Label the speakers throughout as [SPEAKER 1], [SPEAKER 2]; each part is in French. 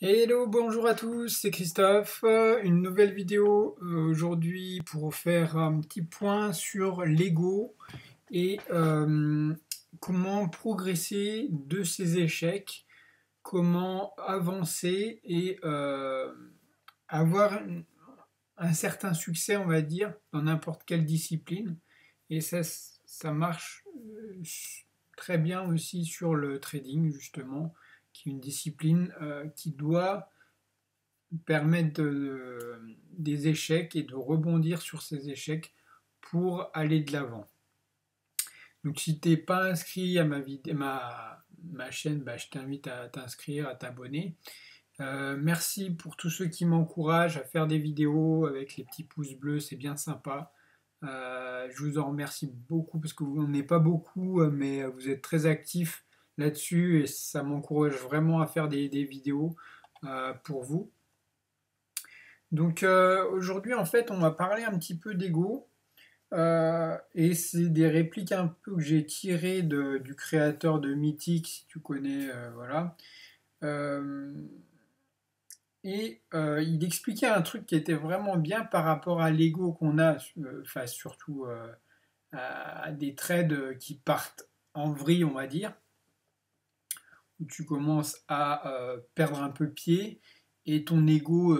[SPEAKER 1] Hello, bonjour à tous, c'est Christophe. Une nouvelle vidéo aujourd'hui pour faire un petit point sur l'ego et comment progresser de ses échecs, comment avancer et avoir un certain succès, on va dire, dans n'importe quelle discipline. Et ça marche très bien aussi sur le trading, justement, qui est une discipline qui doit permettre des échecs et de rebondir sur ces échecs pour aller de l'avant. Donc si tu n'es pas inscrit à ma chaîne, bah, je t'invite à t'inscrire, à t'abonner. Merci pour tous ceux qui m'encouragent à faire des vidéos avec les petits pouces bleus, c'est bien sympa. Je vous en remercie beaucoup parce que vous n'en êtes pas beaucoup, mais vous êtes très actifs là-dessus et ça m'encourage vraiment à faire des vidéos pour vous. Donc aujourd'hui, en fait, on va parler un petit peu d'ego. Et c'est des répliques un peu que j'ai tirées du créateur de Mythic, si tu connais, voilà. Euh, il expliquait un truc qui était vraiment bien par rapport à l'ego qu'on a, enfin surtout à des trades qui partent en vrille, on va dire, où tu commences à perdre un peu pied et ton ego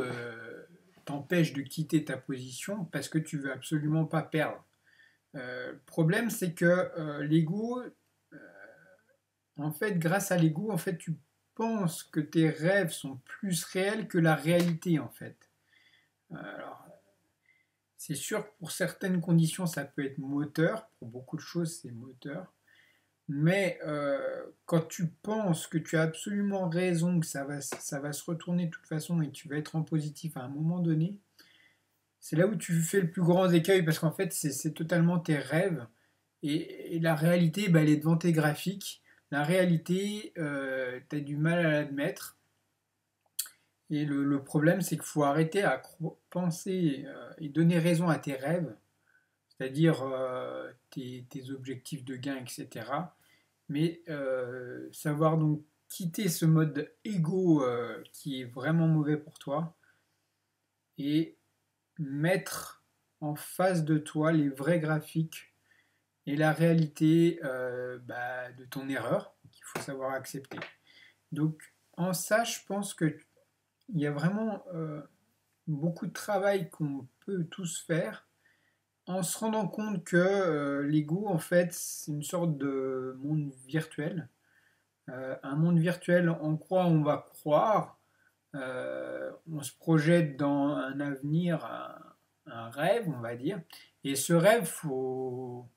[SPEAKER 1] t'empêche de quitter ta position parce que tu veux absolument pas perdre. Le problème, c'est que l'ego, en fait, grâce à l'ego, en fait, tu penses que tes rêves sont plus réels que la réalité, en fait. Alors, c'est sûr que pour certaines conditions, ça peut être moteur. Pour beaucoup de choses, c'est moteur. Mais quand tu penses que tu as absolument raison, que ça va se retourner de toute façon et que tu vas être en positif à un moment donné, c'est là où tu fais le plus grand écueil parce qu'en fait, c'est totalement tes rêves. Et la réalité, bah, elle est devant tes graphiques. La réalité, tu as du mal à l'admettre. Et le problème, c'est qu'il faut arrêter à penser et donner raison à tes rêves, c'est-à-dire tes objectifs de gain, etc. Mais savoir donc quitter ce mode égo qui est vraiment mauvais pour toi et mettre en face de toi les vrais graphiques et la réalité bah, de ton erreur qu'il faut savoir accepter. Donc en ça, je pense qu'il y a vraiment beaucoup de travail qu'on peut tous faire en se rendant compte que l'ego, en fait, c'est une sorte de monde virtuel. Un monde virtuel en quoi on va croire, on se projette dans un avenir, un rêve, on va dire. Et ce rêve, faut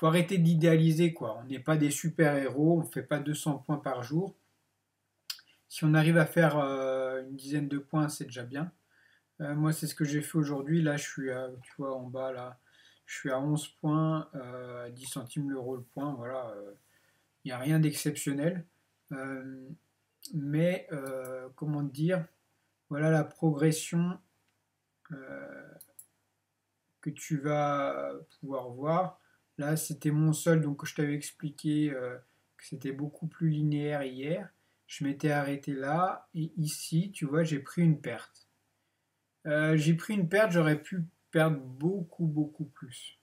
[SPEAKER 1] arrêter d'idéaliser, quoi. On n'est pas des super-héros, on ne fait pas 200 points par jour. Si on arrive à faire une dizaine de points, c'est déjà bien. Moi, c'est ce que j'ai fait aujourd'hui. Là, je suis, tu vois, en bas, là, je suis à 11 points, 10 centimes l'euro le point. Voilà, il n'y a rien d'exceptionnel. Euh, mais, comment dire, voilà la progression euh, que tu vas pouvoir voir. Là, c'était mon sol, donc je t'avais expliqué que c'était beaucoup plus linéaire hier. Je m'étais arrêté là, et ici, tu vois, j'ai pris une perte. J'ai pris une perte, j'aurais pu perdre beaucoup, beaucoup plus.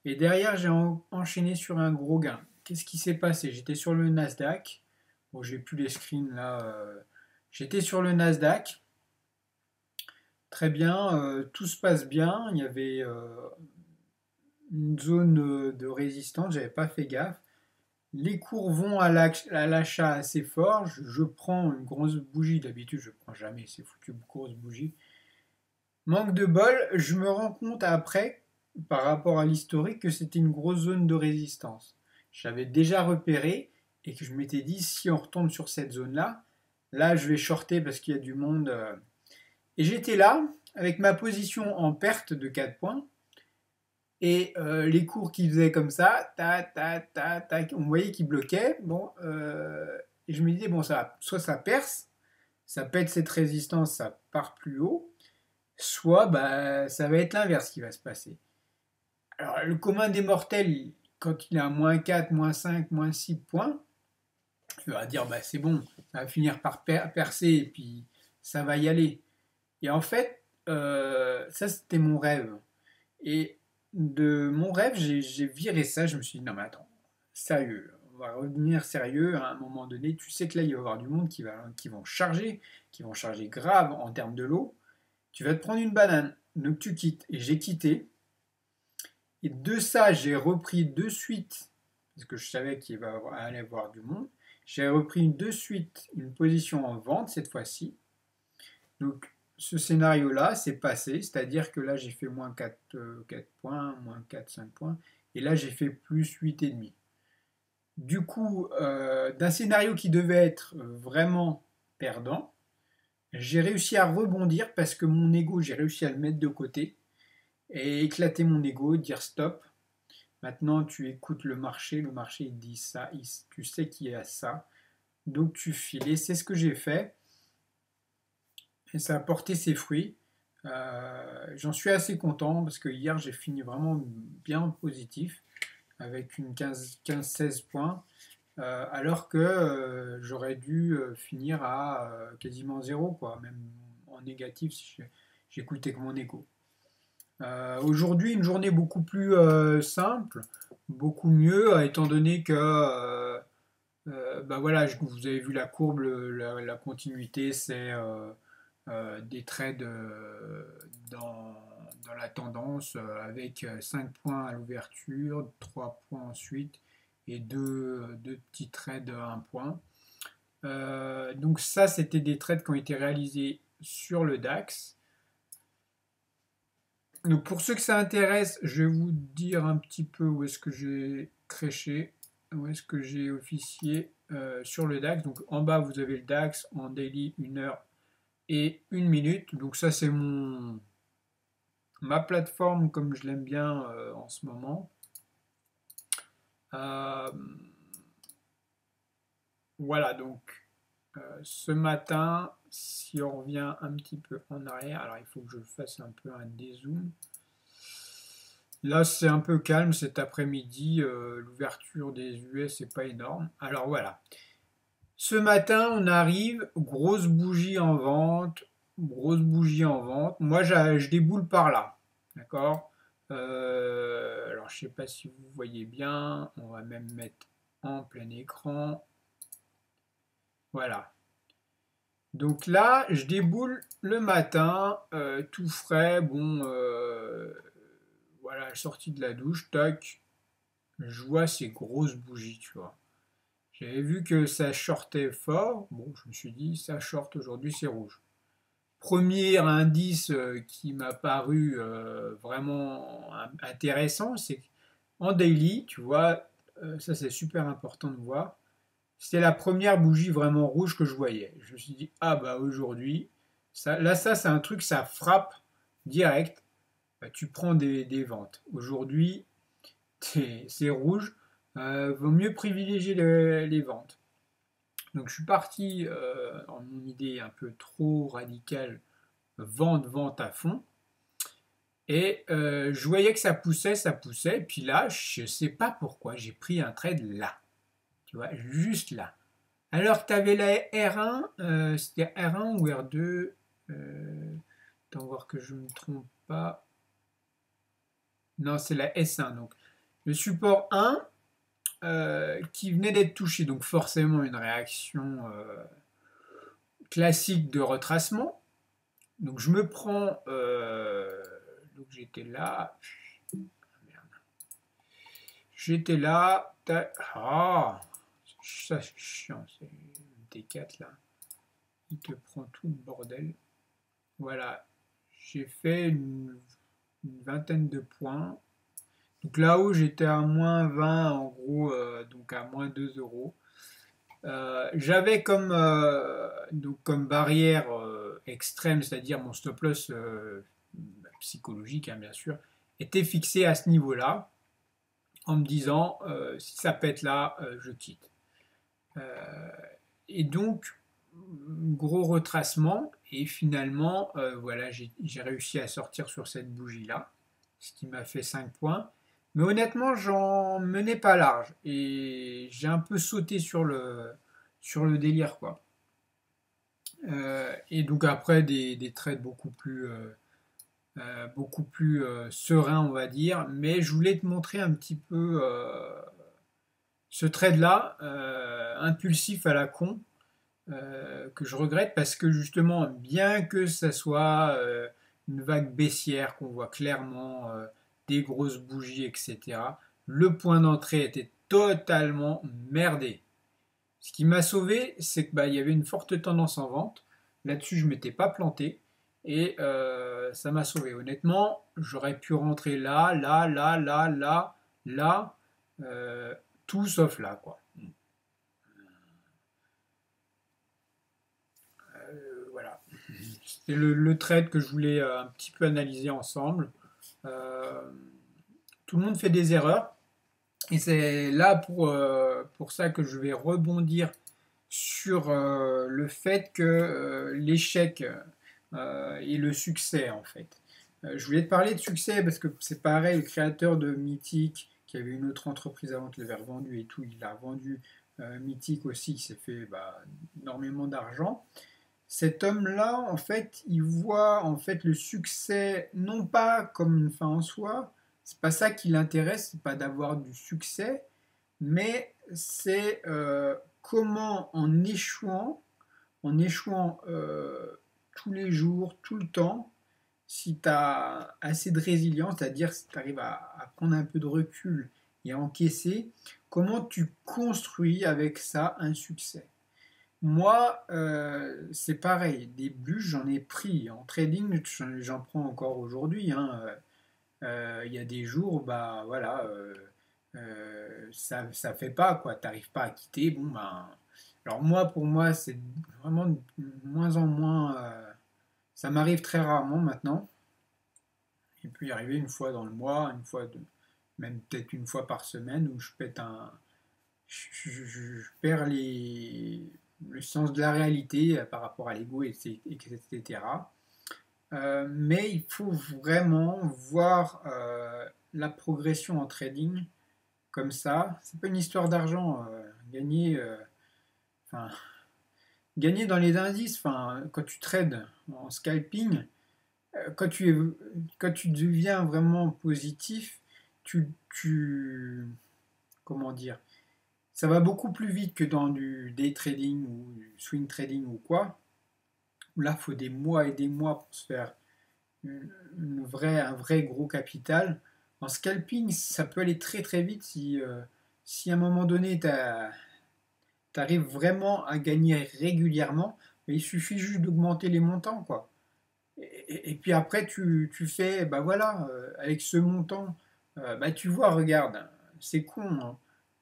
[SPEAKER 1] Et derrière, j'ai enchaîné sur un gros gain. Qu'est-ce qui s'est passé? J'étais sur le Nasdaq. Bon, j'ai plus les screens là. J'étais sur le Nasdaq. Très bien, tout se passe bien. Il y avait une zone de résistance, j'avais pas fait gaffe. Les cours vont à l'achat assez fort. Je prends une grosse bougie. D'habitude, je prends jamais ces foutues grosses bougies. Manque de bol, je me rends compte après, par rapport à l'historique, que c'était une grosse zone de résistance. J'avais déjà repéré et que je m'étais dit, si on retombe sur cette zone-là, là, je vais shorter parce qu'il y a du monde. Et j'étais là, avec ma position en perte de 4 points, et les cours qui faisaient comme ça, tac, tac, tac, tac, on voyait qu'ils bloquaient. Bon, et je me disais, bon, ça, soit ça perce, ça pète cette résistance, ça part plus haut, soit bah, ça va être l'inverse qui va se passer. Alors, le commun des mortels, quand il est à moins 4, moins 5, moins 6 points, tu vas dire, bah, c'est bon, ça va finir par percer, et puis ça va y aller. Et en fait, ça c'était mon rêve. Et de mon rêve, j'ai viré ça, je me suis dit, non mais attends, sérieux, on va revenir sérieux, à un moment donné, tu sais que là, il va y avoir du monde qui vont charger grave en termes de l'eau, tu vas te prendre une banane, donc tu quittes. Et j'ai quitté, et de ça, j'ai repris de suite, parce que je savais allait y avoir du monde, j'ai repris de suite une position en vente cette fois-ci. Donc ce scénario-là s'est passé, c'est-à-dire que là j'ai fait moins 4 4 points, moins 4 5 points, et là j'ai fait plus 8,5. Du coup, d'un scénario qui devait être vraiment perdant, j'ai réussi à rebondir parce que mon ego, j'ai réussi à le mettre de côté et éclater mon ego, dire stop. Maintenant, tu écoutes le marché il dit ça, tu sais qu'il y a ça, donc tu files. Et c'est ce que j'ai fait, et ça a porté ses fruits. J'en suis assez content parce que hier j'ai fini vraiment bien positif avec une 15-16 points, alors que j'aurais dû finir à quasiment zéro, quoi, même en négatif si j'écoutais que mon ego. Aujourd'hui, une journée beaucoup plus simple, beaucoup mieux, étant donné que bah voilà, vous avez vu la courbe, la continuité, c'est des trades dans, dans la tendance avec 5 points à l'ouverture, 3 points ensuite et deux petits trades à 1 point. Donc ça, c'était des trades qui ont été réalisés sur le DAX. Donc pour ceux que ça intéresse, je vais vous dire un petit peu où est-ce que j'ai créché, où est-ce que j'ai officié sur le DAX. Donc en bas, vous avez le DAX en daily 1 heure et 1 minute. Donc ça, c'est ma plateforme comme je l'aime bien en ce moment. Euh, voilà, donc ce matin, si on revient un petit peu en arrière, alors il faut que je fasse un peu un dézoom. Là, c'est un peu calme cet après-midi. L'ouverture des US n'est pas énorme. Alors voilà. Ce matin, on arrive, grosse bougie en vente, grosse bougie en vente. Moi, je déboule par là. D'accord. Alors, je ne sais pas si vous voyez bien. On va même mettre en plein écran. Voilà. Donc là, je déboule le matin, tout frais. Bon, voilà, sortie de la douche, toc. Je vois ces grosses bougies, tu vois. J'avais vu que ça shortait fort. Bon, je me suis dit, ça short aujourd'hui, c'est rouge. Premier indice qui m'a paru vraiment intéressant, c'est qu'en daily, tu vois, ça c'est super important de voir, c'était la première bougie vraiment rouge que je voyais. Je me suis dit, ah bah aujourd'hui, ça c'est un truc, ça frappe direct. Bah, tu prends des ventes. Aujourd'hui, c'est rouge. Vaut mieux privilégier les ventes. Donc je suis parti en une idée un peu trop radicale, vente à fond. Et je voyais que ça poussait. Et puis là, je ne sais pas pourquoi, j'ai pris un trade là. Tu vois, juste là. Alors que tu avais la R1, c'était R1 ou R2. Attends, voir que je ne me trompe pas. Non, c'est la S1. Donc le support 1, qui venait d'être touché, donc forcément une réaction classique de retracement. Donc je me prends, donc j'étais là, ah, ça c'est chiant, c'est une T4 là, il te prend tout le bordel. Voilà, j'ai fait une vingtaine de points. Donc là-haut, j'étais à moins 20, en gros, donc à moins 2 euros. J'avais comme barrière extrême, c'est-à-dire mon stop loss psychologique, hein, bien sûr, était fixé à ce niveau-là, en me disant, si ça pète là, je quitte. Et donc, gros retracement, et finalement, voilà, j'ai réussi à sortir sur cette bougie-là, ce qui m'a fait 5 points. Mais honnêtement, j'en menais pas large. Et j'ai un peu sauté sur le délire, quoi. Et donc après des trades beaucoup plus sereins, on va dire. Mais je voulais te montrer un petit peu ce trade-là, impulsif à la con, que je regrette parce que justement, bien que ça soit une vague baissière, qu'on voit clairement des grosses bougies, etc., le point d'entrée était totalement merdé. Ce qui m'a sauvé, c'est que bah, il y avait une forte tendance en vente. Là-dessus, je ne m'étais pas planté. Et ça m'a sauvé. Honnêtement, j'aurais pu rentrer là, là, là, là, là, là, euh, tout sauf là, quoi. Voilà. C'était le trade que je voulais un petit peu analyser ensemble. Euh, Tout le monde fait des erreurs. Et c'est là pour ça que je vais rebondir sur le fait que l'échec et le succès, en fait. Je voulais te parler de succès parce que c'est pareil, le créateur de Mythic, qui avait une autre entreprise avant qui l'avait revendu et tout, il a revendu Mythic aussi, qui s'est fait bah, énormément d'argent. Cet homme-là, en fait, il voit en fait le succès non pas comme une fin en soi, c'est pas ça qui l'intéresse, c'est pas d'avoir du succès, mais c'est comment en échouant tous les jours, tout le temps, si tu as assez de résilience, c'est-à-dire si tu arrives à prendre un peu de recul et à encaisser, comment tu construis avec ça un succès. Moi, c'est pareil, des bûches, j'en ai pris. En trading, j'en prends encore aujourd'hui, hein. Il y a des jours, bah voilà, ça fait pas, quoi. T'arrives pas à quitter. Bon, ben. Alors, moi, pour moi, c'est vraiment de moins en moins. Ça m'arrive très rarement maintenant. Et puis, arriver une fois dans le mois, même peut-être une fois par semaine, où je pète un. Je perds le sens de la réalité par rapport à l'ego, etc. Mais il faut vraiment voir la progression en trading comme ça. C'est pas une histoire d'argent. Enfin, gagner dans les indices, enfin, quand tu trades en scalping, quand tu deviens vraiment positif, comment dire, ça va beaucoup plus vite que dans du day trading ou du swing trading ou quoi. Là, il faut des mois et des mois pour se faire un vrai gros capital. En scalping, ça peut aller très très vite si à un moment donné tu arrives vraiment à gagner régulièrement, mais il suffit juste d'augmenter les montants, quoi. Et puis après, tu fais, bah voilà, avec ce montant, bah tu vois, regarde, c'est con, hein.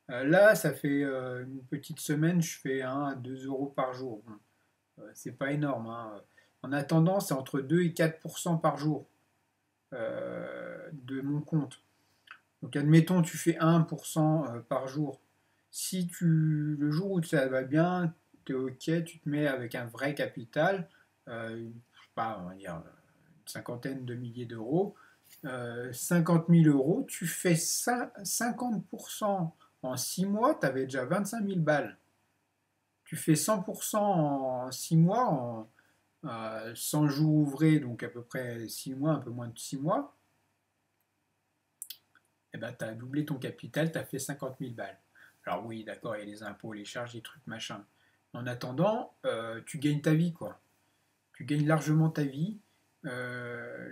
[SPEAKER 1] Là, ça fait une petite semaine, je fais 1 à 2 euros par jour. Bon, c'est pas énorme, hein. En attendant, c'est entre 2 et 4% par jour de mon compte. Donc admettons, tu fais 1% par jour. Si le jour où ça va bien, tu es OK, tu te mets avec un vrai capital, je sais pas, on va dire une cinquantaine de milliers d'euros, 50 000 euros, tu fais ça, 50% en 6 mois, tu avais déjà 25 000 balles. Tu fais 100% en 6 mois, en 100 jours ouvrés, donc à peu près 6 mois, un peu moins de 6 mois, eh ben, tu as doublé ton capital, tu as fait 50 000 balles. Alors oui, d'accord, il y a les impôts, les charges, les trucs, machin. En attendant, tu gagnes ta vie, quoi. Tu gagnes largement ta vie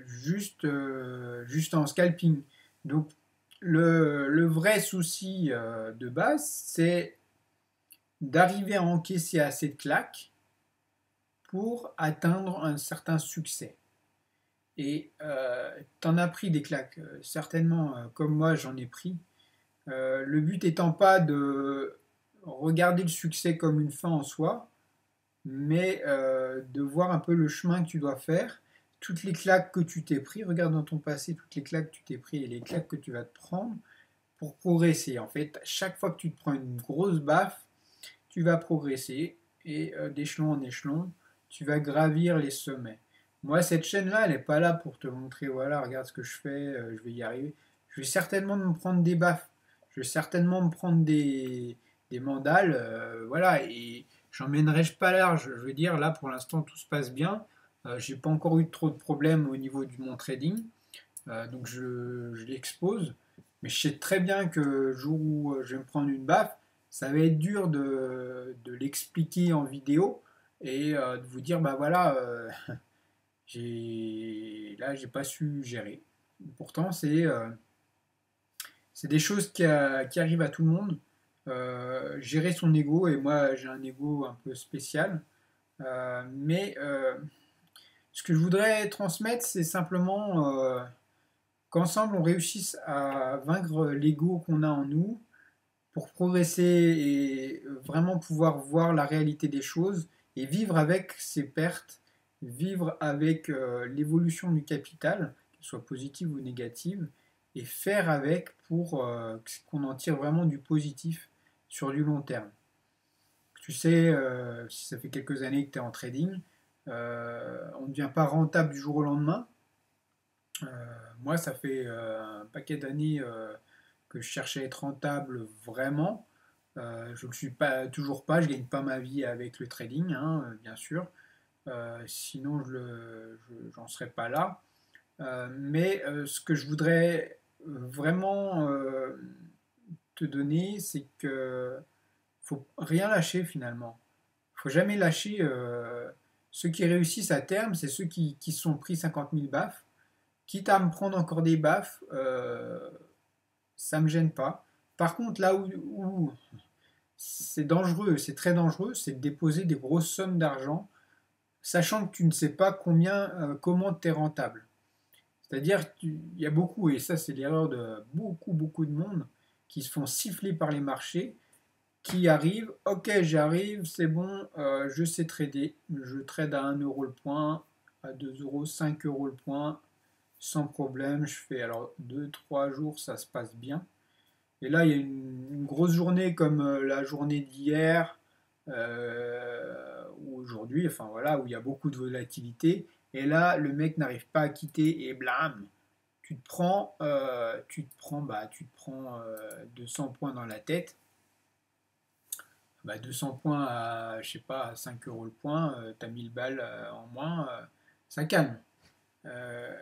[SPEAKER 1] juste en scalping. Donc, le vrai souci de base, c'est d'arriver à encaisser assez de claques pour atteindre un certain succès. Et t'en as pris des claques, certainement, comme moi j'en ai pris. Le but étant pas de regarder le succès comme une fin en soi, mais de voir un peu le chemin que tu dois faire, toutes les claques que tu t'es pris, regarde dans ton passé toutes les claques que tu t'es pris et les claques que tu vas te prendre pour progresser. En fait, chaque fois que tu te prends une grosse baffe, tu vas progresser et d'échelon en échelon, tu vas gravir les sommets. Moi, cette chaîne-là, elle n'est pas là pour te montrer, voilà, regarde ce que je fais, je vais y arriver. Je vais certainement me prendre des baffes, je vais certainement me prendre des mandales, voilà, et j'emmènerai pas large. Je veux dire, là pour l'instant tout se passe bien. J'ai pas encore eu trop de problèmes au niveau de mon trading. Donc je l'expose. Mais je sais très bien que le jour où je vais me prendre une baffe, ça va être dur de l'expliquer en vidéo et de vous dire, bah voilà, là j'ai pas su gérer. Pourtant, c'est des choses qui arrivent à tout le monde. Gérer son ego, et moi j'ai un ego un peu spécial. Mais ce que je voudrais transmettre, c'est simplement qu'ensemble on réussisse à vaincre l'ego qu'on a en nous pour progresser et vraiment pouvoir voir la réalité des choses et vivre avec ses pertes, vivre avec l'évolution du capital, qu'elle soit positive ou négative, et faire avec pour qu'on en tire vraiment du positif sur du long terme. Tu sais, si ça fait quelques années que tu es en trading, on ne devient pas rentable du jour au lendemain. Euh, Moi, ça fait un paquet d'années que je cherchais à être rentable vraiment. Je ne le suis pas, toujours pas, je ne gagne pas ma vie avec le trading, hein, bien sûr. Sinon, j'en serais pas là. Mais ce que je voudrais vraiment te donner, c'est que faut rien lâcher finalement. Faut jamais lâcher. Ceux qui réussissent à terme, c'est ceux qui se sont pris 50 000 baffes. Quitte à me prendre encore des baffes, ça me gêne pas. Par contre, là où c'est dangereux, c'est très dangereux, c'est de déposer des grosses sommes d'argent, sachant que tu ne sais pas comment tu es rentable. C'est-à-dire qu'il y a beaucoup, et ça c'est l'erreur de beaucoup de monde, qui se font siffler par les marchés, qui arrivent, ok j'arrive, c'est bon, je sais trader, je trade à 1 € le point, à 2 euros, 5 € le point, sans problème, je fais alors 2 3 jours, ça se passe bien. Et là, il y a une grosse journée comme la journée d'hier ou aujourd'hui, enfin voilà, où il y a beaucoup de volatilité. Et là, le mec n'arrive pas à quitter et blâme, tu te prends 200 points dans la tête. Bah, 200 points à, je sais pas, à 5 € le point, t'as 1000 balles en moins, ça calme. Euh,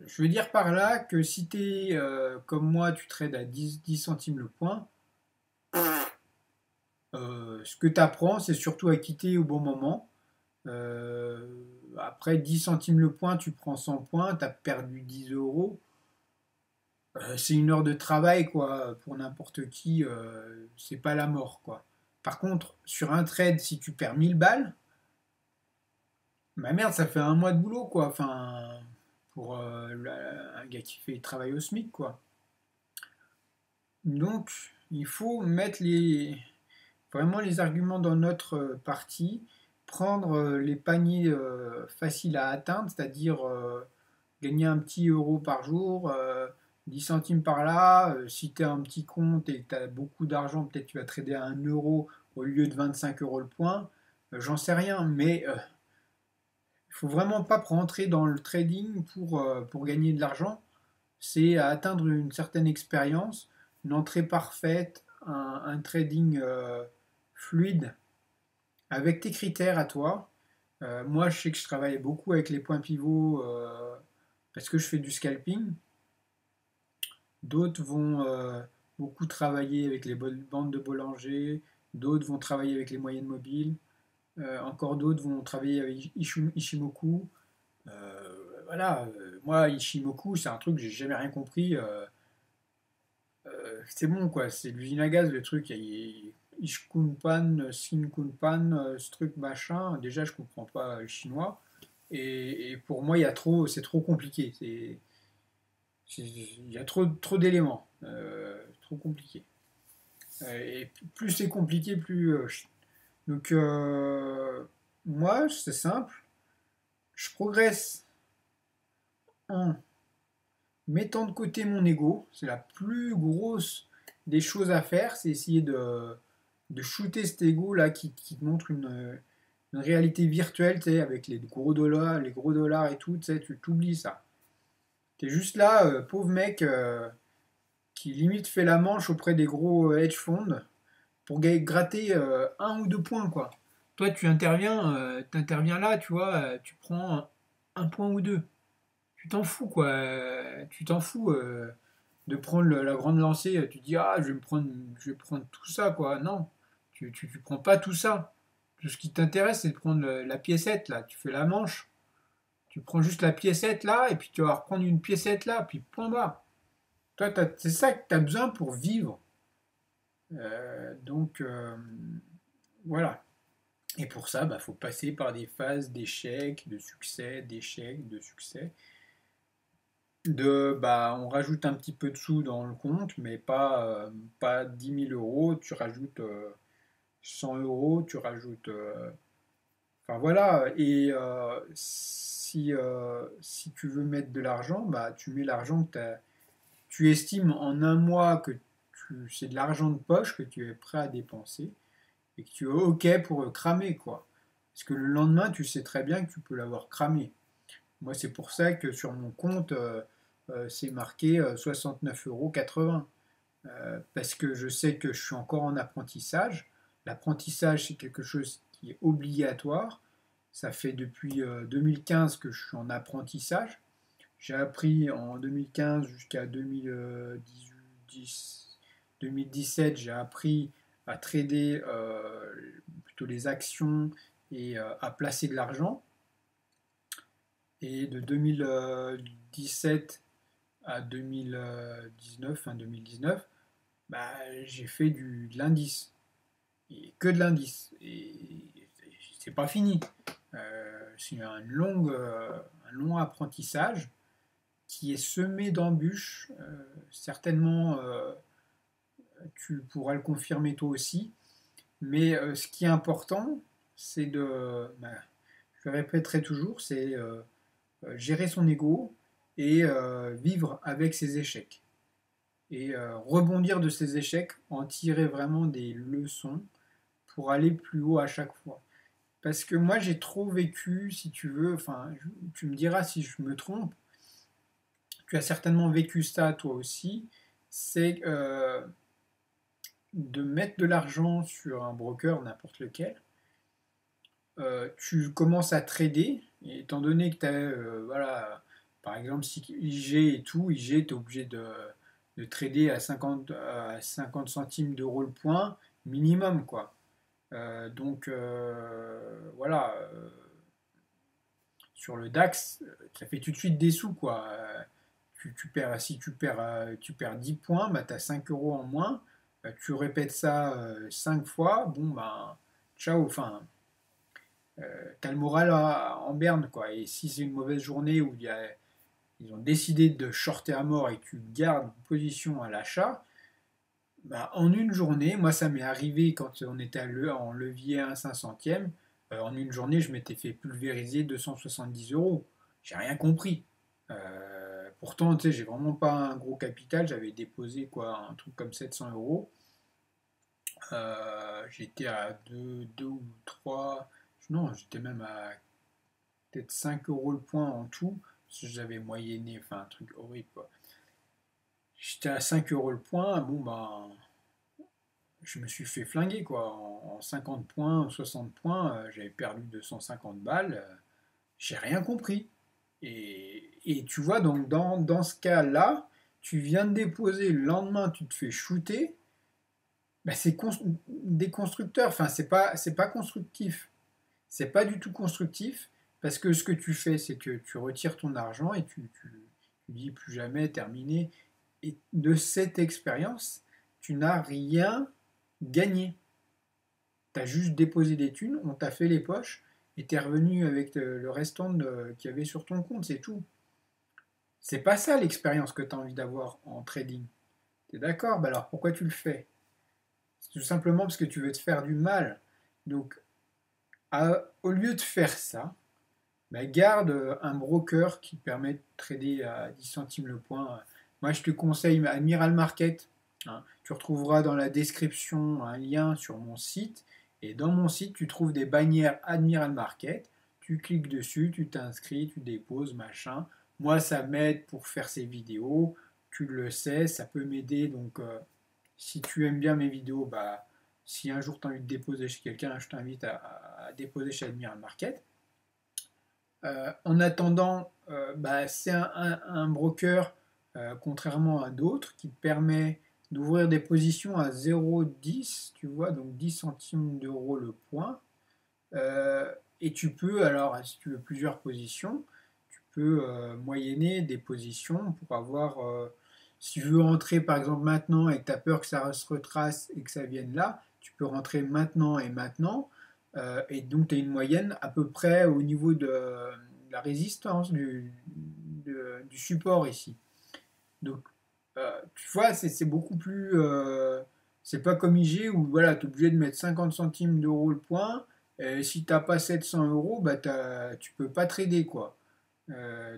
[SPEAKER 1] je veux dire par là que si tu es comme moi, tu trades à 10 centimes le point, ce que tu apprends, c'est surtout à quitter au bon moment. Euh, Après 10 centimes le point, tu prends 100 points, tu as perdu 10 euros. C'est une heure de travail, quoi, pour n'importe qui, c'est pas la mort, quoi. Par contre, sur un trade, si tu perds 1000 balles, ma merde, ça fait un mois de boulot, quoi. Enfin, pour un gars qui fait travail au SMIC, quoi. Donc, il faut mettre vraiment les arguments dans notre partie, prendre les paniers faciles à atteindre, c'est-à-dire gagner un petit euro par jour, 10 centimes par là. Si tu as un petit compte et que tu as beaucoup d'argent, peut-être tu vas trader à 1 € au lieu de 25 € le point. J'en sais rien, mais il faut vraiment pas rentrer dans le trading pour gagner de l'argent. C'est à atteindre une certaine expérience, une entrée parfaite, un trading fluide avec tes critères à toi. Moi, je sais que je travaille beaucoup avec les points pivots parce que je fais du scalping. D'autres vont beaucoup travailler avec les bandes de Bollinger. D'autres vont travailler avec les moyennes mobiles. Encore d'autres vont travailler avec Ishimoku. Voilà, moi, Ishimoku, c'est un truc que j'ai jamais rien compris. C'est bon, quoi. C'est l'usine à gaz, le truc. Ishkunpan, Shinkunpan, ce truc machin. Déjà, je comprends pas le chinois. Et pour moi, c'est trop compliqué. Il y a trop d'éléments. Trop compliqué. Et plus c'est compliqué, plus. Donc, moi, c'est simple. Je progresse en mettant de côté mon ego. C'est la plus grosse des choses à faire. C'est essayer de shooter cet ego là qui te montre une réalité virtuelle, tu sais, avec les gros dollars et tout, tu sais, tu t'oublies ça. T'es juste là, pauvre mec, qui limite fait la manche auprès des gros hedge funds pour gratter 1 ou 2 points, quoi. Toi, t'interviens là, tu vois, tu prends un point ou deux. Tu t'en fous, quoi. Tu t'en fous de prendre la grande lancée. Tu te dis, ah, je vais prendre tout ça, quoi. Non, tu prends pas tout ça. Tout ce qui t'intéresse, c'est de prendre la piécette, là. Tu fais la manche. Tu prends juste la piécette, là, et puis tu vas reprendre une piécette, là, puis point barre. Toi, c'est ça que tu as besoin pour vivre. Donc, voilà. Et pour ça, il faut passer par des phases d'échecs, de succès, d'échecs, de succès. On rajoute un petit peu de sous dans le compte, mais pas 10 000 euros. Tu rajoutes 100 euros, tu rajoutes. Enfin voilà. Et si tu veux mettre de l'argent, tu mets l'argent que tu estimes en un mois que c'est de l'argent de poche que tu es prêt à dépenser et que tu es OK pour le cramer, quoi. Parce que le lendemain, tu sais très bien que tu peux l'avoir cramé. Moi, c'est pour ça que sur mon compte, c'est marqué 69,80 € parce que je sais que je suis encore en apprentissage. L'apprentissage, c'est quelque chose qui est obligatoire. Ça fait depuis 2015 que je suis en apprentissage. J'ai appris en 2015 jusqu'à 2017, j'ai appris à trader plutôt les actions et à placer de l'argent. Et de 2017 à 2019, fin 2019, j'ai fait de l'indice. Et que de l'indice. Et c'est pas fini. C'est un long apprentissage qui est semé d'embûches. Certainement, tu pourras le confirmer toi aussi. Mais ce qui est important, c'est je le répéterai toujours, c'est gérer son ego et vivre avec ses échecs. Et rebondir de ces échecs, en tirer vraiment des leçons pour aller plus haut à chaque fois. Parce que moi j'ai trop vécu, si tu veux, enfin tu me diras si je me trompe, tu as certainement vécu ça toi aussi, c'est de mettre de l'argent sur un broker, n'importe lequel, tu commences à trader, et étant donné que tu as, voilà, par exemple, si IG et tout, IG, tu es obligé de trader à 50 centimes d'euros le point, minimum, quoi. Voilà, sur le DAX, ça fait tout de suite des sous, quoi. Si tu perds 10 points, tu as 5 euros en moins. Tu répètes ça 5 fois, bon, ciao, enfin, t'as le moral en berne, quoi. Et si c'est une mauvaise journée où ils ont décidé de shorter à mort et que tu gardes une position à l'achat, en une journée, moi ça m'est arrivé quand on était en levier à 1 500e, en une journée je m'étais fait pulvériser 270 euros. J'ai rien compris. Pourtant, tu sais, j'ai vraiment pas un gros capital, j'avais déposé quoi, un truc comme 700 euros. J'étais à 2 ou 3, non, j'étais même à peut-être 5 euros le point en tout, parce que j'avais moyenné, enfin un truc horrible quoi. J'étais à 5 euros le point, bon je me suis fait flinguer quoi. En 50 points, 60 points, j'avais perdu 250 balles, j'ai rien compris. Et tu vois, donc dans ce cas-là, tu viens de déposer, le lendemain tu te fais shooter, c'est des constructeurs, enfin c'est pas constructif. C'est pas du tout constructif parce que ce que tu fais, c'est que tu retires ton argent et tu dis plus jamais terminé. Et de cette expérience, tu n'as rien gagné. Tu as juste déposé des thunes, on t'a fait les poches et tu es revenu avec le restant qu'il y avait sur ton compte, c'est tout. C'est pas ça l'expérience que tu as envie d'avoir en trading. Tu es d'accord? Alors pourquoi tu le fais? C'est tout simplement parce que tu veux te faire du mal. Donc, au lieu de faire ça, garde un broker qui permet de trader à 10 centimes le point. Moi, je te conseille Admiral Market. Hein. Tu retrouveras dans la description un lien sur mon site. Et dans mon site, tu trouves des bannières Admiral Market. Tu cliques dessus, tu t'inscris, tu déposes, machin. Moi, ça m'aide pour faire ces vidéos. Tu le sais, ça peut m'aider. Donc, si tu aimes bien mes vidéos, Si un jour tu as envie de déposer chez quelqu'un, je t'invite à déposer chez Admiral Market. En attendant, bah, c'est un broker, contrairement à d'autres, qui te permet d'ouvrir des positions à 0,10, tu vois, donc 10 centimes d'euros le point. Euh, et tu peux, alors, si tu veux plusieurs positions, tu peux moyenner des positions pour avoir, si tu veux rentrer par exemple maintenant et que tu as peur que ça se retrace et que ça vienne là, tu peux rentrer maintenant et maintenant. Et donc tu as une moyenne à peu près au niveau de la résistance du support ici. Donc tu vois, c'est beaucoup plus. C'est pas comme IG où voilà, tu es obligé de mettre 50 centimes d'euros le point. Et si t'as pas 700 euros, bah tu peux pas trader quoi.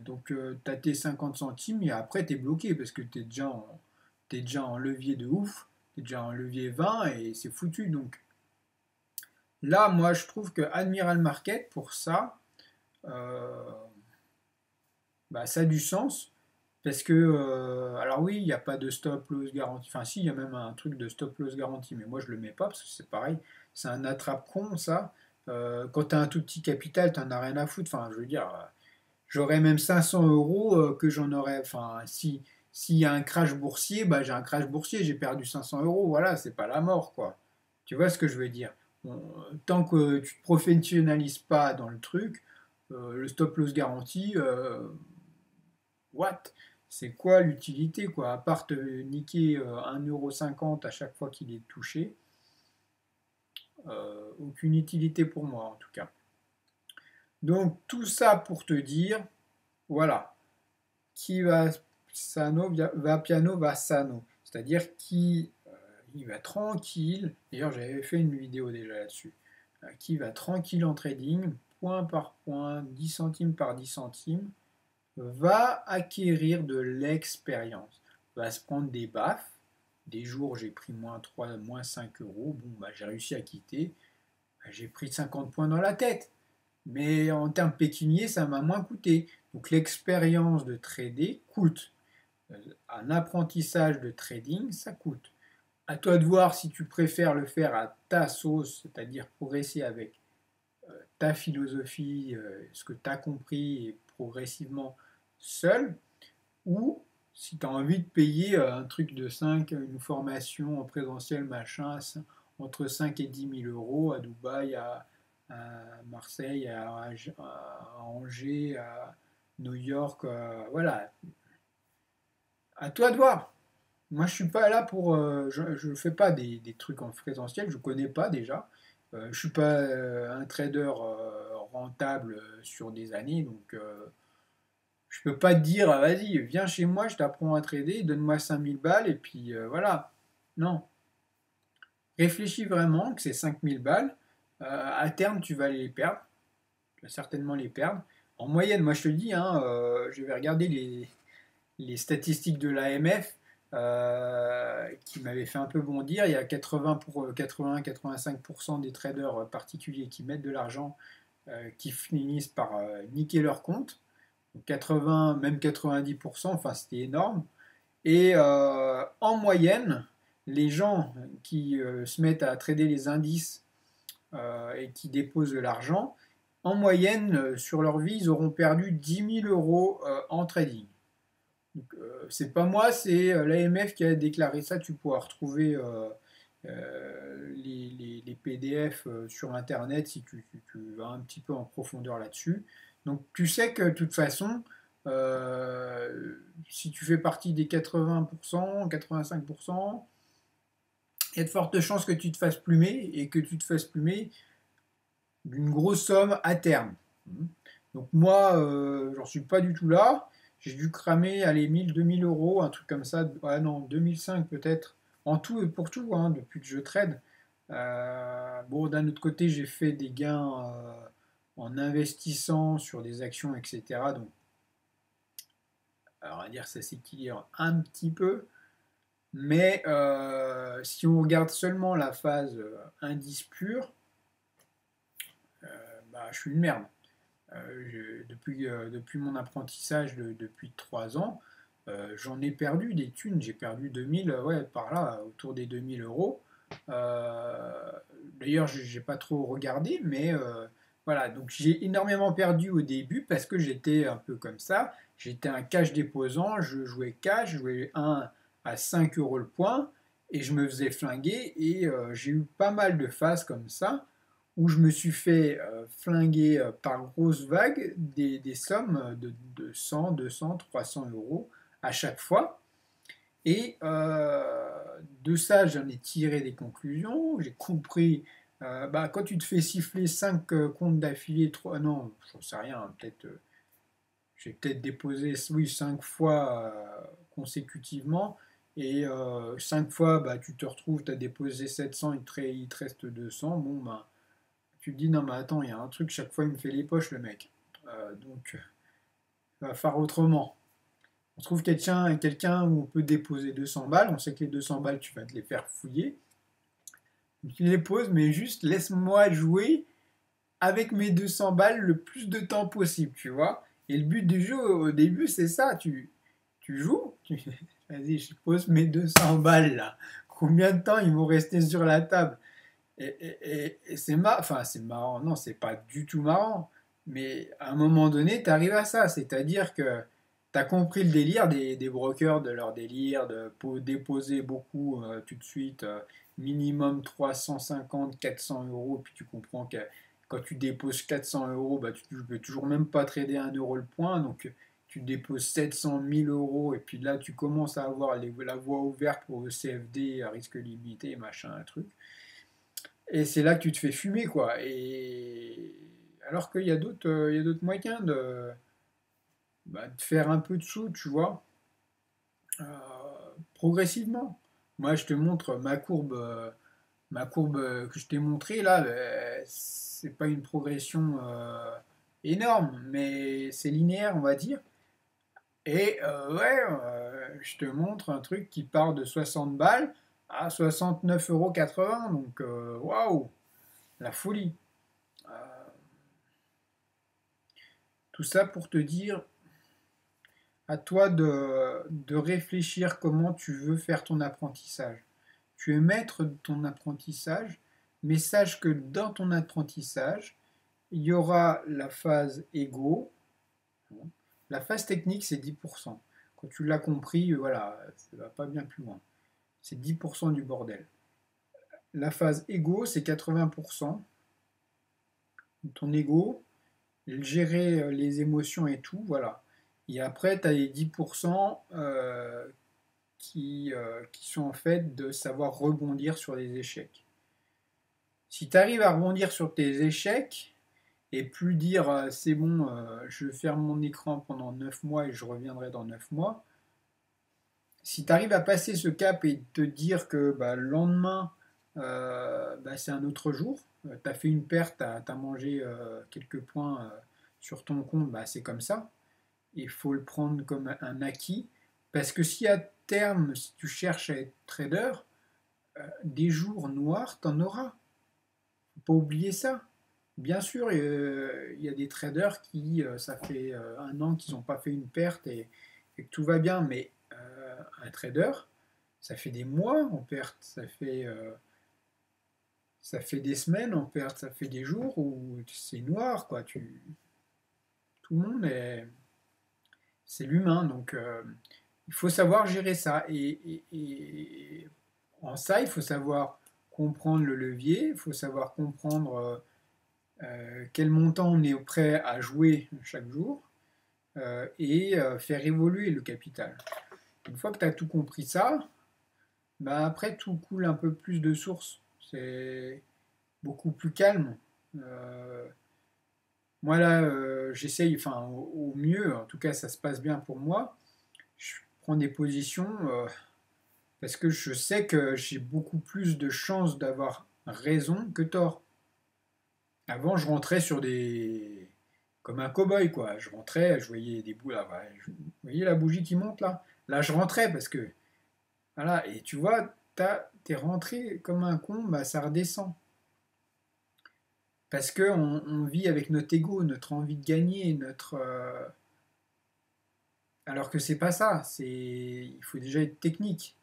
[SPEAKER 1] Donc tu as tes 50 centimes et après tu es bloqué parce que t'es déjà en levier de ouf, tu es déjà en levier 20 et c'est foutu. Donc là, moi je trouve que Admiral Market pour ça, euh, bah, ça a du sens. Parce que, alors oui, il n'y a pas de stop loss garantie. Enfin, si, il y a même un truc de stop loss garantie, mais moi je le mets pas parce que c'est pareil. C'est un attrape-con, ça. Quand tu as un tout petit capital, tu n'en as rien à foutre. Enfin, je veux dire, j'aurais même 500 euros que j'en aurais. Enfin, si s'il y a un crash boursier, bah j'ai un crash boursier, j'ai perdu 500 euros. Voilà, c'est pas la mort, quoi. Tu vois ce que je veux dire? Bon, tant que tu te professionnalises pas dans le truc, le stop loss garantie, what? C'est quoi l'utilité, quoi? À part te niquer 1,50 € à chaque fois qu'il est touché, aucune utilité pour moi en tout cas. Donc tout ça pour te dire, voilà, qui va sano va piano va sano, c'est-à-dire qui il va tranquille. D'ailleurs j'avais fait une vidéo déjà là-dessus. Qui va tranquille en trading, point par point, 10 centimes par 10 centimes, va acquérir de l'expérience, va se prendre des baffes. Des jours, j'ai pris moins 3, moins 5 euros. Bon, bah, j'ai réussi à quitter. Bah, j'ai pris 50 points dans la tête. Mais en termes pécuniers, ça m'a moins coûté. Donc l'expérience de trader coûte. Un apprentissage de trading, ça coûte. À toi de voir si tu préfères le faire à ta sauce, c'est-à-dire progresser avec ta philosophie, ce que tu as compris et progressivement seul, ou si tu as envie de payer un truc de 5, une formation en présentiel, machin, entre 5 et 10 000 € à Dubaï, à Marseille, à Angers, à New York, voilà. À toi de voir. Moi, je suis pas là pour. Je ne fais pas des trucs en présentiel, je connais pas déjà. Je suis pas un trader rentable sur des années, donc je peux pas te dire, ah, vas-y, viens chez moi, je t'apprends à trader, donne-moi 5000 balles, et puis voilà. Non. Réfléchis vraiment que ces 5000 balles, à terme, tu vas les perdre. Tu vas certainement les perdre. En moyenne, moi je te dis, hein, je vais regarder les statistiques de l'AMF qui m'avaient fait un peu bondir. Il y a 80 pour 80-85% des traders particuliers qui mettent de l'argent qui finissent par niquer leur compte. 80, même 90%, enfin c'était énorme. Et en moyenne, les gens qui se mettent à trader les indices et qui déposent de l'argent, en moyenne, sur leur vie, ils auront perdu 10 000 € en trading. C'est pas moi, c'est l'AMF qui a déclaré ça. Tu pourras retrouver les PDF sur Internet si tu vas un petit peu en profondeur là-dessus. Donc tu sais que de toute façon, si tu fais partie des 80%, 85%, il y a de fortes chances que tu te fasses plumer et que tu te fasses plumer d'une grosse somme à terme. Donc moi, j'en suis pas du tout là. J'ai dû cramer, allez, 1000, 2000 €, un truc comme ça. Ah non, 2005 peut-être. En tout et pour tout, hein, depuis que je trade. Bon, d'un autre côté, j'ai fait des gains en investissant sur des actions, etc. Donc, on va dire que ça s'équilibre un petit peu. Mais si on regarde seulement la phase indice pur, bah, je suis une merde. Depuis mon apprentissage depuis 3 ans, j'en ai perdu des thunes. J'ai perdu 2000, ouais, par là, autour des 2000 €. Euh, D'ailleurs, j'ai pas trop regardé, mais voilà. Donc j'ai énormément perdu au début parce que j'étais un peu comme ça. J'étais un cash déposant, je jouais cash, je jouais 1 à 5 € le point et je me faisais flinguer. Et j'ai eu pas mal de phases comme ça où je me suis fait flinguer par grosses vagues des sommes de 100, 200, 300 € à chaque fois. Et de ça, j'en ai tiré des conclusions. J'ai compris, bah, quand tu te fais siffler 5 comptes d'affilée, 3, non, je ne sais rien, peut-être, j'ai peut-être déposé, oui, 5 fois consécutivement. Et 5 fois, bah, tu te retrouves, tu as déposé 700, il te reste 200. Bon, bah, tu te dis, non, mais attends, il y a un truc, chaque fois, il me fait les poches, le mec. Donc, il va faire autrement. On trouve quelqu'un où on peut déposer 200 balles. On sait que les 200 balles, tu vas te les faire fouiller. Tu les poses, mais juste laisse-moi jouer avec mes 200 balles le plus de temps possible, tu vois. Et le but du jeu au début, c'est ça. Tu joues, vas-y, je pose mes 200 balles là. Combien de temps ils vont rester sur la table? Et c'est marrant, enfin c'est marrant, non, c'est pas du tout marrant, mais à un moment donné, tu arrives à ça, c'est-à-dire que tu as compris le délire des brokers, de leur délire, de déposer beaucoup tout de suite, minimum 350, 400 €, puis tu comprends que quand tu déposes 400 €, bah, tu ne peux toujours même pas trader 1 € le point, donc tu déposes 700, 1000 €, et puis là tu commences à avoir la voie ouverte pour le CFD à risque limité, machin, un truc. Et c'est là que tu te fais fumer, quoi. Et alors qu'il y a d'autres moyens bah, de faire un peu de sous, tu vois, euh, progressivement. Moi, je te montre ma courbe que je t'ai montrée là. C'est pas une progression énorme, mais c'est linéaire, on va dire. Et ouais, je te montre un truc qui part de 60 balles à 69,80 €. Donc, waouh, la folie. Euh, Tout ça pour te dire, à toi de réfléchir comment tu veux faire ton apprentissage. Tu es maître de ton apprentissage, mais sache que dans ton apprentissage, il y aura la phase ego. La phase technique, c'est 10%. Quand tu l'as compris, voilà, ça ne va pas bien plus loin. C'est 10% du bordel. La phase ego, c'est 80%. Ton ego, gérer les émotions et tout, voilà. Et après, tu as les 10% qui sont en fait de savoir rebondir sur les échecs. Si tu arrives à rebondir sur tes échecs et plus dire c'est bon, je ferme mon écran pendant 9 mois et je reviendrai dans 9 mois, si tu arrives à passer ce cap et te dire que bah, le lendemain, bah, c'est un autre jour, tu as fait une perte, tu as mangé quelques points sur ton compte, bah, c'est comme ça. Il faut le prendre comme un acquis. Parce que si à terme, si tu cherches à être trader, des jours noirs, t'en auras. Faut pas oublier ça. Bien sûr, il y a des traders qui, ça fait 1 an qu'ils n'ont pas fait une perte et que tout va bien, mais un trader, ça fait des mois en perte, ça fait des semaines en perte, ça fait des jours où c'est noir, quoi. Tout le monde c'est l'humain, donc il faut savoir gérer ça. Et en ça, il faut savoir comprendre le levier, il faut savoir comprendre quel montant on est prêt à jouer chaque jour et faire évoluer le capital. Une fois que tu as tout compris ça, bah après tout coule un peu plus de source. C'est beaucoup plus calme. Euh, Moi là, j'essaye, enfin au mieux, en tout cas ça se passe bien pour moi. Je prends des positions parce que je sais que j'ai beaucoup plus de chances d'avoir raison que tort. Avant, je rentrais sur des... comme un cow-boy, quoi. Je rentrais, je voyais des bouts là. Vous voyez la bougie qui monte là? Là, je rentrais parce que... Voilà, et tu vois, t'es rentré comme un con, bah ça redescend. Parce que on vit avec notre ego, notre envie de gagner, alors que c'est pas ça. Il faut déjà être technique.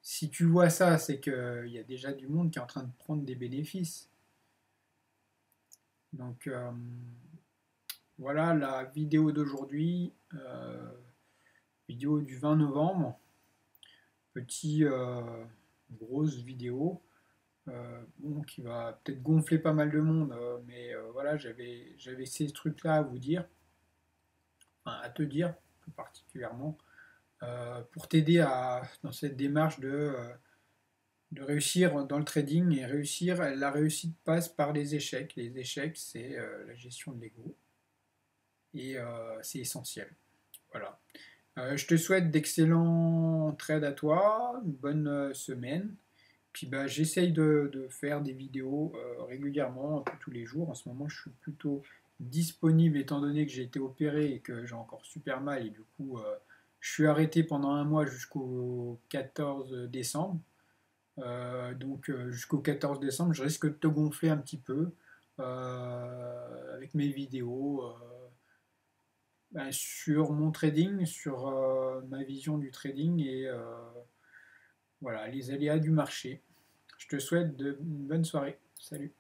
[SPEAKER 1] Si tu vois ça, c'est qu'il y a déjà du monde qui est en train de prendre des bénéfices. Donc voilà la vidéo d'aujourd'hui, vidéo du 20 novembre, petit grosse vidéo, bon, qui va peut-être gonfler pas mal de monde, mais voilà, j'avais ces trucs-là à vous dire, enfin, à te dire plus particulièrement, pour t'aider dans cette démarche de réussir dans le trading et réussir. La réussite passe par les échecs. Les échecs, c'est la gestion de l'ego et c'est essentiel. Voilà. Je te souhaite d'excellents trades à toi, une bonne semaine. Puis bah, j'essaye de faire des vidéos régulièrement, un peu tous les jours. En ce moment, je suis plutôt disponible étant donné que j'ai été opéré et que j'ai encore super mal. Et du coup, je suis arrêté pendant un mois jusqu'au 14 décembre. Donc jusqu'au 14 décembre, je risque de te gonfler un petit peu avec mes vidéos ben, sur mon trading, sur ma vision du trading et voilà, les aléas du marché. Je te souhaite une bonne soirée. Salut.